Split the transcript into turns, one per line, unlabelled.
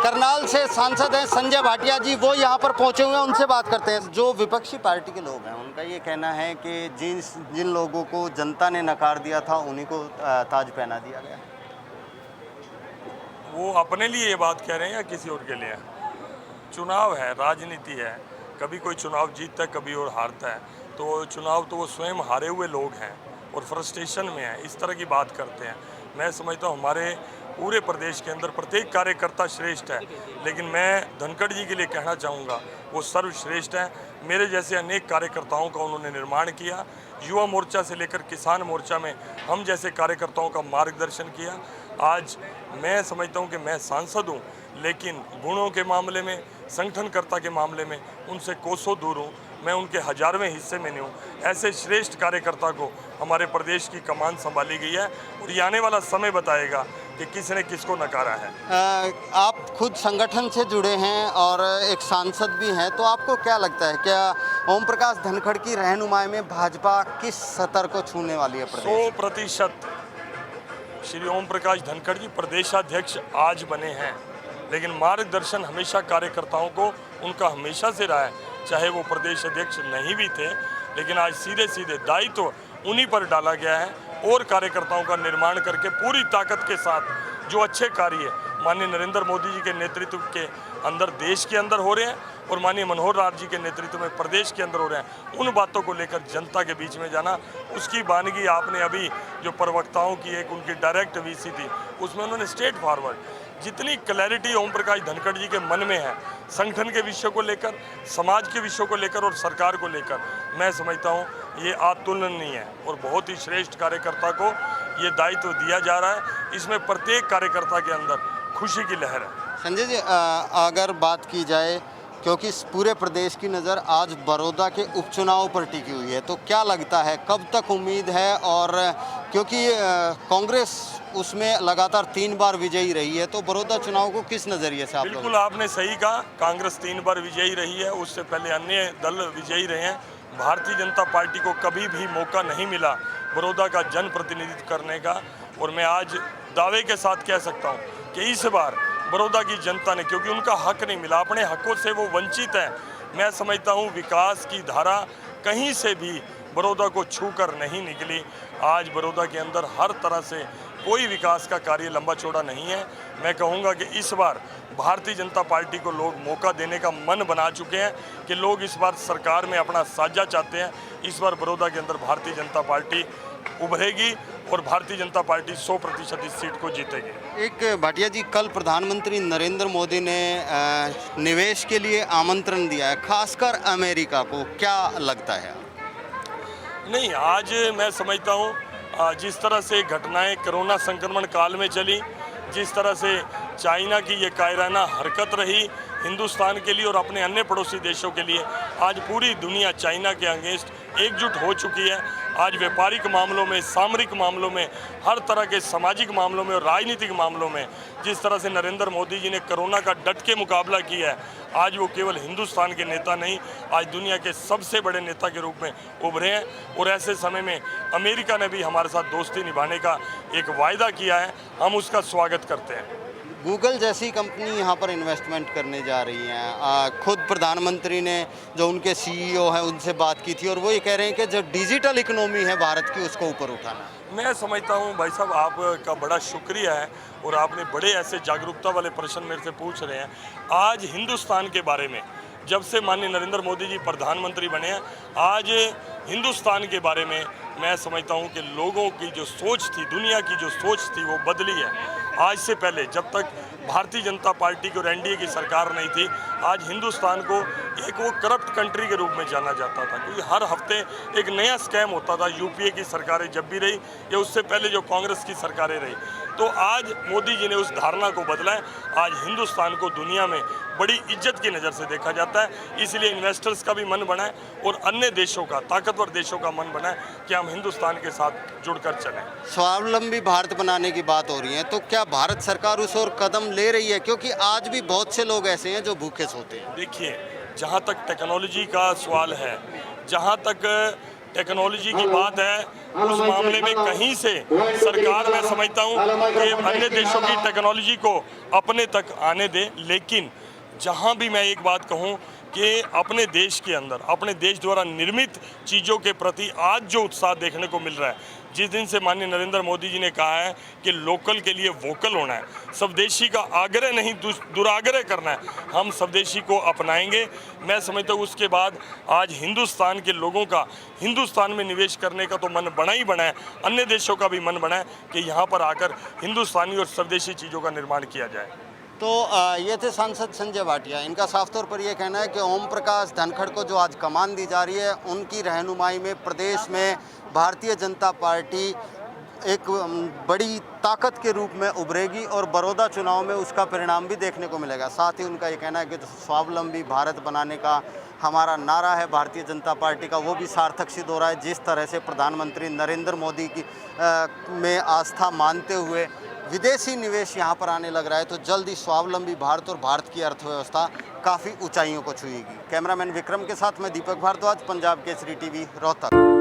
करनाल से सांसद हैं संजय भाटिया जी, वो यहाँ पर पहुँचे हुए हैं, उनसे बात करते हैं। जो विपक्षी पार्टी के लोग हैं उनका ये कहना है कि जिन लोगों को जनता ने नकार दिया था उन्हीं को ताज पहना दिया गया।
वो अपने लिए ये बात कह रहे हैं या किसी और के लिए? चुनाव है, राजनीति है, कभी कोई चुनाव जीतता है, कभी और हारता है। तो चुनाव तो वो स्वयं हारे हुए लोग हैं और फ्रस्ट्रेशन में हैं, इस तरह की बात करते हैं। मैं समझता हूँ हमारे पूरे प्रदेश के अंदर प्रत्येक कार्यकर्ता श्रेष्ठ है, लेकिन मैं धनखड़ जी के लिए कहना चाहूँगा वो सर्वश्रेष्ठ है। मेरे जैसे अनेक कार्यकर्ताओं का उन्होंने निर्माण किया, युवा मोर्चा से लेकर किसान मोर्चा में हम जैसे कार्यकर्ताओं का मार्गदर्शन किया। आज मैं समझता हूँ कि मैं सांसद हूँ, लेकिन गुणों के मामले में, संगठनकर्ता के मामले में उनसे कोसों दूर हूँ। मैं उनके हजारवें हिस्से में नहीं हूँ। ऐसे श्रेष्ठ कार्यकर्ता को हमारे प्रदेश की कमान संभाली गई है और ये आने वाला समय बताएगा कि किसने किसको नकारा है।
आप खुद संगठन से जुड़े हैं और एक सांसद भी हैं, तो आपको क्या लगता है, क्या ओम प्रकाश धनखड़ की रहनुमाई में भाजपा किस स्तर को छूने वाली है?
100% श्री ओम प्रकाश धनखड़ जी प्रदेशाध्यक्ष आज बने हैं, लेकिन मार्गदर्शन हमेशा कार्यकर्ताओं को उनका हमेशा से रहा है। चाहे वो प्रदेश अध्यक्ष नहीं भी थे, लेकिन आज सीधे सीधे दायित्व उन्हीं पर डाला गया है और कार्यकर्ताओं का निर्माण करके पूरी ताकत के साथ जो अच्छे कार्य माननीय नरेंद्र मोदी जी के नेतृत्व के अंदर देश के अंदर हो रहे हैं और माननीय मनोहर लाल जी के नेतृत्व में प्रदेश के अंदर हो रहे हैं, उन बातों को लेकर जनता के बीच में जाना, उसकी वानगी आपने अभी जो प्रवक्ताओं की एक उनकी डायरेक्ट वीसी थी उसमें उन्होंने स्ट्रेट फॉरवर्ड जितनी क्लैरिटी ओम प्रकाश धनखड़ जी के मन में है संगठन के विषयों को लेकर, समाज के विषयों को लेकर और सरकार को लेकर, मैं समझता हूँ ये अतुलनीय है और बहुत ही श्रेष्ठ कार्यकर्ता को ये दायित्व दिया जा रहा है। इसमें प्रत्येक कार्यकर्ता के अंदर खुशी की लहर है।
संजय जी, अगर बात की जाए, क्योंकि इस पूरे प्रदेश की नज़र आज बड़ौदा के उपचुनाव पर टिकी हुई है, तो क्या लगता है कब तक उम्मीद है? और क्योंकि कांग्रेस उसमें लगातार 3 बार विजयी रही है, तो बड़ौदा चुनाव को किस नज़रिए से आप?
बिल्कुल आपने सही कहा, कांग्रेस 3 बार विजयी रही है, उससे पहले अन्य दल विजयी रहे हैं। भारतीय जनता पार्टी को कभी भी मौका नहीं मिला बड़ौदा का जनप्रतिनिधित्व करने का, और मैं आज दावे के साथ कह सकता हूँ कि इस बार बड़ौदा की जनता ने, क्योंकि उनका हक नहीं मिला, अपने हकों से वो वंचित हैं। मैं समझता हूँ विकास की धारा कहीं से भी बड़ौदा को छू कर नहीं निकली। आज बड़ौदा के अंदर हर तरह से कोई विकास का कार्य लंबा चौड़ा नहीं है। मैं कहूँगा कि इस बार भारतीय जनता पार्टी को लोग मौका देने का मन बना चुके हैं कि लोग इस बार सरकार में अपना साझा चाहते हैं। इस बार बड़ौदा के अंदर भारतीय जनता पार्टी उभरेगी और भारतीय जनता पार्टी 100% इस सीट को जीतेगी।
एक भाटिया जी, कल प्रधानमंत्री नरेंद्र मोदी ने निवेश के लिए आमंत्रण दिया है, खासकर अमेरिका को, क्या लगता है?
नहीं, आज मैं समझता हूँ जिस तरह से घटनाएं कोरोना संक्रमण काल में चली, जिस तरह से चाइना की ये कायराना हरकत रही हिंदुस्तान के लिए और अपने अन्य पड़ोसी देशों के लिए, आज पूरी दुनिया चाइना के अगेंस्ट एकजुट हो चुकी है। आज व्यापारिक मामलों में, सामरिक मामलों में, हर तरह के सामाजिक मामलों में और राजनीतिक मामलों में जिस तरह से नरेंद्र मोदी जी ने कोरोना का डट के मुकाबला किया है, आज वो केवल हिंदुस्तान के नेता नहीं, आज दुनिया के सबसे बड़े नेता के रूप में उभरे हैं। और ऐसे समय में अमेरिका ने भी हमारे साथ दोस्ती निभाने का एक वायदा किया है, हम उसका स्वागत करते हैं।
गूगल जैसी कंपनी यहाँ पर इन्वेस्टमेंट करने जा रही हैं। खुद प्रधानमंत्री ने जो उनके सीईओ हैं उनसे बात की थी और वो ये कह रहे हैं कि जो डिजिटल इकोनॉमी है भारत की उसको ऊपर उठाना।
मैं समझता हूँ भाई साहब, आपका बड़ा शुक्रिया है और आपने बड़े ऐसे जागरूकता वाले प्रश्न मेरे से पूछ रहे हैं। आज हिंदुस्तान के बारे में जब से माननीय नरेंद्र मोदी जी प्रधानमंत्री बने हैं, आज हिंदुस्तान के बारे में मैं समझता हूँ कि लोगों की जो सोच थी, दुनिया की जो सोच थी, वो बदली है। आज से पहले जब तक भारतीय जनता पार्टी की और एनडीए की सरकार नहीं थी, आज हिंदुस्तान को एक वो करप्ट कंट्री के रूप में जाना जाता था, क्योंकि हर हफ्ते एक नया स्कैम होता था। यूपीए की सरकारें जब भी रही या उससे पहले जो कांग्रेस की सरकारें रही, तो आज मोदी जी ने उस धारणा को बदला है। आज हिंदुस्तान को दुनिया में बड़ी इज्जत की नज़र से देखा जाता है। इसलिए इन्वेस्टर्स का भी मन बना है और अन्य देशों का, ताकतवर देशों का मन बना है कि हम हिंदुस्तान के साथ जुड़कर चलें।
स्वावलंबी भारत बनाने की बात हो रही है, तो क्या भारत सरकार उस ओर कदम ले रही है? क्योंकि आज भी बहुत से लोग ऐसे हैं जो भूखे सोते हैं।
देखिए, जहाँ तक टेक्नोलॉजी का सवाल है, जहाँ तक टेक्नोलॉजी की बात है, उस मामले में कहीं से सरकार, मैं समझता हूँ कि अन्य देशों की टेक्नोलॉजी को अपने तक आने दे। लेकिन जहाँ भी मैं एक बात कहूँ कि अपने देश के अंदर, अपने देश द्वारा निर्मित चीज़ों के प्रति आज जो उत्साह देखने को मिल रहा है, जिस दिन से माननीय नरेंद्र मोदी जी ने कहा है कि लोकल के लिए वोकल होना है, स्वदेशी का आग्रह नहीं दुराग्रह करना है, हम स्वदेशी को अपनाएंगे। मैं समझता हूँ उसके बाद आज हिंदुस्तान के लोगों का हिंदुस्तान में निवेश करने का तो मन बना ही बना है, अन्य देशों का भी मन बना है कि यहाँ पर आकर हिंदुस्तानी और स्वदेशी चीज़ों का निर्माण किया जाए।
तो ये थे सांसद संजय भाटिया। इनका साफ तौर पर ये कहना है कि ओम प्रकाश धनखड़ को जो आज कमान दी जा रही है, उनकी रहनुमाई में प्रदेश में भारतीय जनता पार्टी एक बड़ी ताकत के रूप में उभरेगी और बड़ौदा चुनाव में उसका परिणाम भी देखने को मिलेगा। साथ ही उनका ये कहना है कि जो स्वावलंबी भारत बनाने का हमारा नारा है भारतीय जनता पार्टी का, वो भी सार्थक सिद्ध हो रहा है। जिस तरह से प्रधानमंत्री नरेंद्र मोदी की में आस्था मानते हुए विदेशी निवेश यहाँ पर आने लग रहा है, तो जल्द ही स्वावलंबी भारत और भारत की अर्थव्यवस्था काफ़ी ऊंचाइयों को छुएगी। कैमरामैन विक्रम के साथ मैं दीपक भारद्वाज, पंजाब केसरी टीवी, रोहतक।